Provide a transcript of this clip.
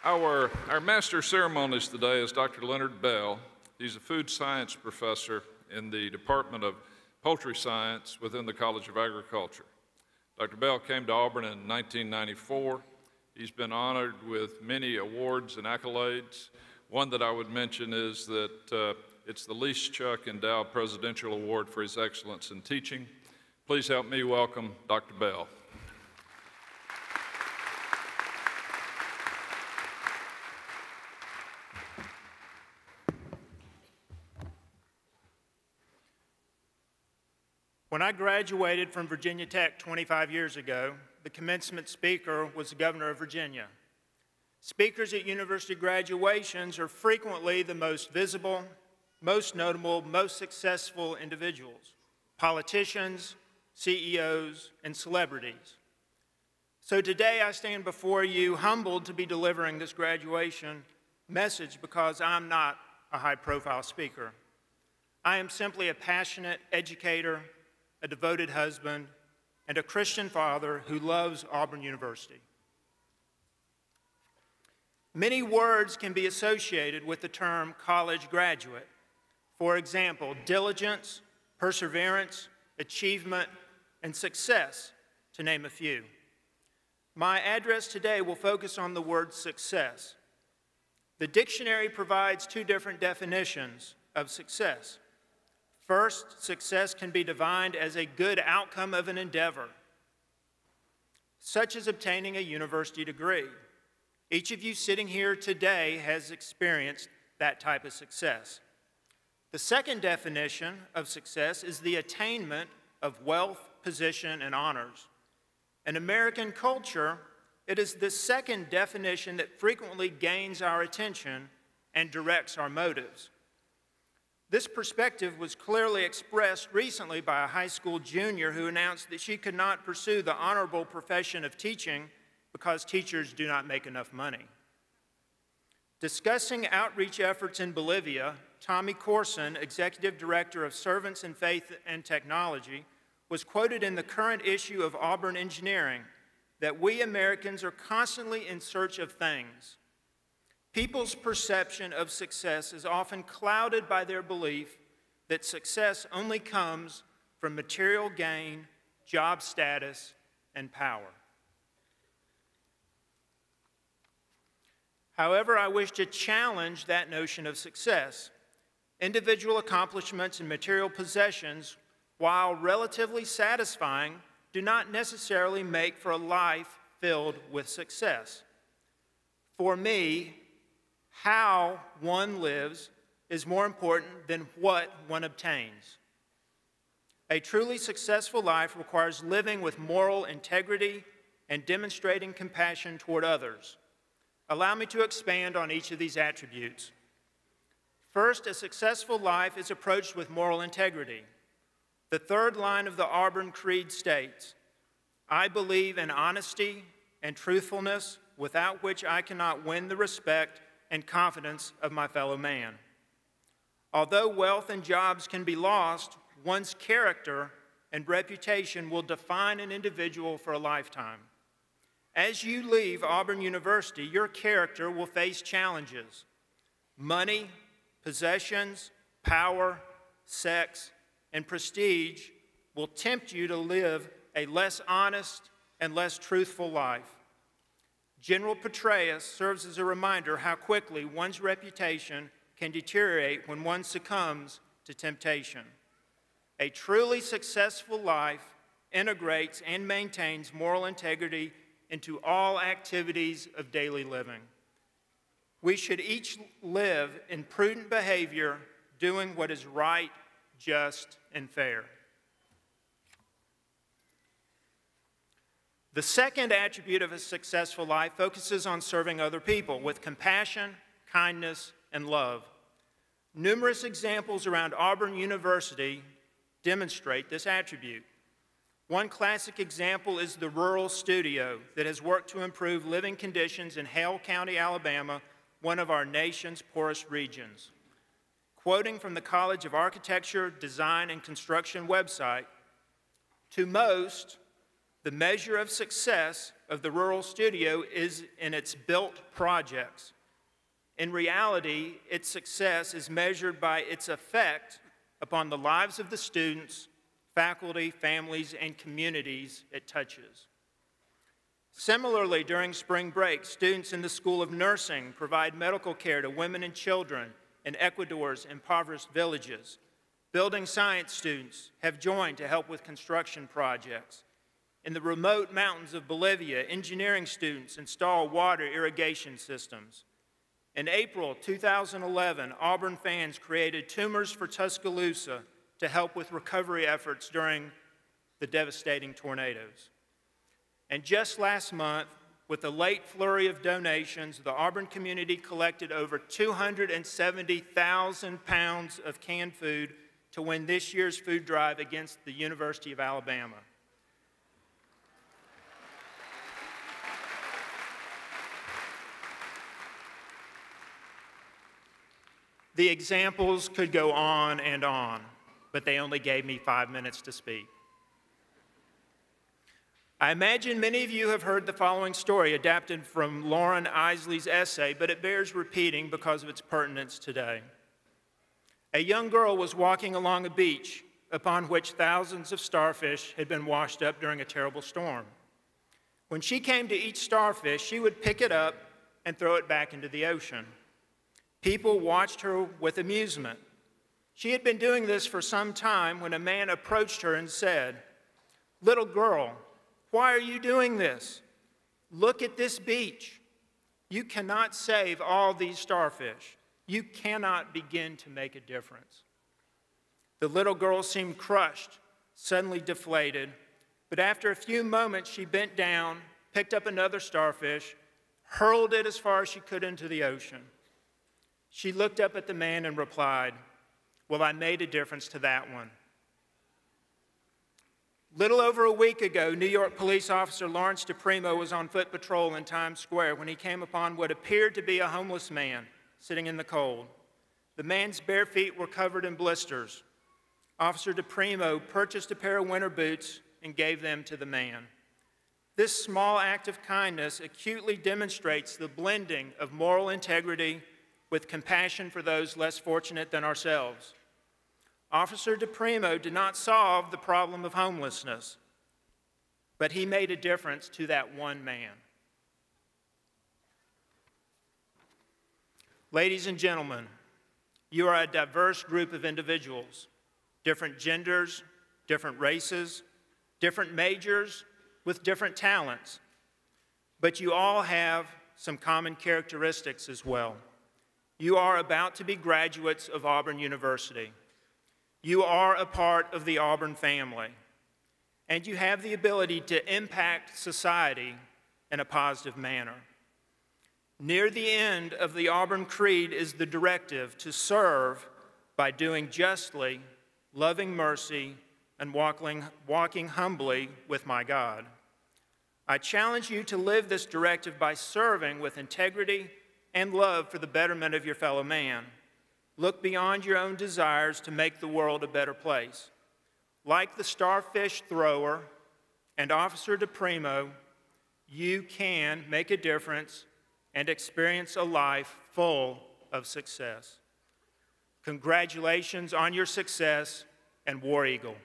Our master of ceremonies today is Dr. Leonard Bell. He's a food science professor in the Department of Poultry Science within the College of Agriculture. Dr. Bell came to Auburn in 1994. He's been honored with many awards and accolades. One that I would mention is that it's the Lease Chuck Endowed Presidential Award for his excellence in teaching. Please help me welcome Dr. Bell. When I graduated from Virginia Tech 25 years ago, the commencement speaker was the governor of Virginia. Speakers at university graduations are frequently the most visible, most notable, most successful individuals, politicians, CEOs, and celebrities. So today I stand before you humbled to be delivering this graduation message because I'm not a high-profile speaker. I am simply a passionate educator, a devoted husband, and a Christian father who loves Auburn University. Many words can be associated with the term college graduate. For example, diligence, perseverance, achievement, and success, to name a few. My address today will focus on the word success. The dictionary provides two different definitions of success. First, success can be defined as a good outcome of an endeavor, such as obtaining a university degree. Each of you sitting here today has experienced that type of success. The second definition of success is the attainment of wealth, position, and honors. In American culture, it is this second definition that frequently gains our attention and directs our motives. This perspective was clearly expressed recently by a high school junior who announced that she could not pursue the honorable profession of teaching because teachers do not make enough money. Discussing outreach efforts in Bolivia, Tommy Corson, Executive Director of Servants in Faith and Technology, was quoted in the current issue of Auburn Engineering that we Americans are constantly in search of things. People's perception of success is often clouded by their belief that success only comes from material gain, job status, and power. However, I wish to challenge that notion of success. Individual accomplishments and material possessions, while relatively satisfying, do not necessarily make for a life filled with success. For me, how one lives is more important than what one obtains. A truly successful life requires living with moral integrity and demonstrating compassion toward others. Allow me to expand on each of these attributes. First, a successful life is approached with moral integrity. The third line of the Auburn Creed states, "I believe in honesty and truthfulness, without which I cannot win the respect and confidence of my fellow man." Although wealth and jobs can be lost, one's character and reputation will define an individual for a lifetime. As you leave Auburn University, your character will face challenges. Money, possessions, power, sex, and prestige will tempt you to live a less honest and less truthful life. General Petraeus serves as a reminder how quickly one's reputation can deteriorate when one succumbs to temptation. A truly successful life integrates and maintains moral integrity into all activities of daily living. We should each live in prudent behavior, doing what is right, just, and fair. The second attribute of a successful life focuses on serving other people with compassion, kindness, and love. Numerous examples around Auburn University demonstrate this attribute. One classic example is the Rural Studio that has worked to improve living conditions in Hale County, Alabama, one of our nation's poorest regions. Quoting from the College of Architecture, Design, and Construction website, "To most, The measure of success of the rural studio is in its built projects. In reality, its success is measured by its effect upon the lives of the students, faculty, families, and communities it touches. Similarly, during spring break, students in the School of Nursing provide medical care to women and children in Ecuador's impoverished villages. Building science students have joined to help with construction projects. In the remote mountains of Bolivia, engineering students install water irrigation systems. In April 2011, Auburn fans created Tumors for Tuscaloosa to help with recovery efforts during the devastating tornadoes. And just last month, with a late flurry of donations, the Auburn community collected over 270,000 pounds of canned food to win this year's food drive against the University of Alabama. The examples could go on, but they only gave me 5 minutes to speak. I imagine many of you have heard the following story adapted from Lauren Isley's essay, but it bears repeating because of its pertinence today. A young girl was walking along a beach upon which thousands of starfish had been washed up during a terrible storm. When she came to each starfish, she would pick it up and throw it back into the ocean. People watched her with amusement. She had been doing this for some time when a man approached her and said, "Little girl, why are you doing this? Look at this beach. You cannot save all these starfish. You cannot begin to make a difference." The little girl seemed crushed, suddenly deflated, but after a few moments she bent down, picked up another starfish, hurled it as far as she could into the ocean. She looked up at the man and replied, "Well, I made a difference to that one." Little over a week ago, New York police officer Lawrence DePrimo was on foot patrol in Times Square when he came upon what appeared to be a homeless man sitting in the cold. The man's bare feet were covered in blisters. Officer DePrimo purchased a pair of winter boots and gave them to the man. This small act of kindness acutely demonstrates the blending of moral integrity with compassion for those less fortunate than ourselves. Officer DePrimo did not solve the problem of homelessness, but he made a difference to that one man. Ladies and gentlemen, you are a diverse group of individuals, different genders, different races, different majors, with different talents, but you all have some common characteristics as well. You are about to be graduates of Auburn University. You are a part of the Auburn family, and you have the ability to impact society in a positive manner. Near the end of the Auburn Creed is the directive to serve by doing justly, loving mercy, and walking humbly with my God. I challenge you to live this directive by serving with integrity and love for the betterment of your fellow man. Look beyond your own desires to make the world a better place. Like the starfish thrower and Officer DePrimo, you can make a difference and experience a life full of success. Congratulations on your success, and War Eagle.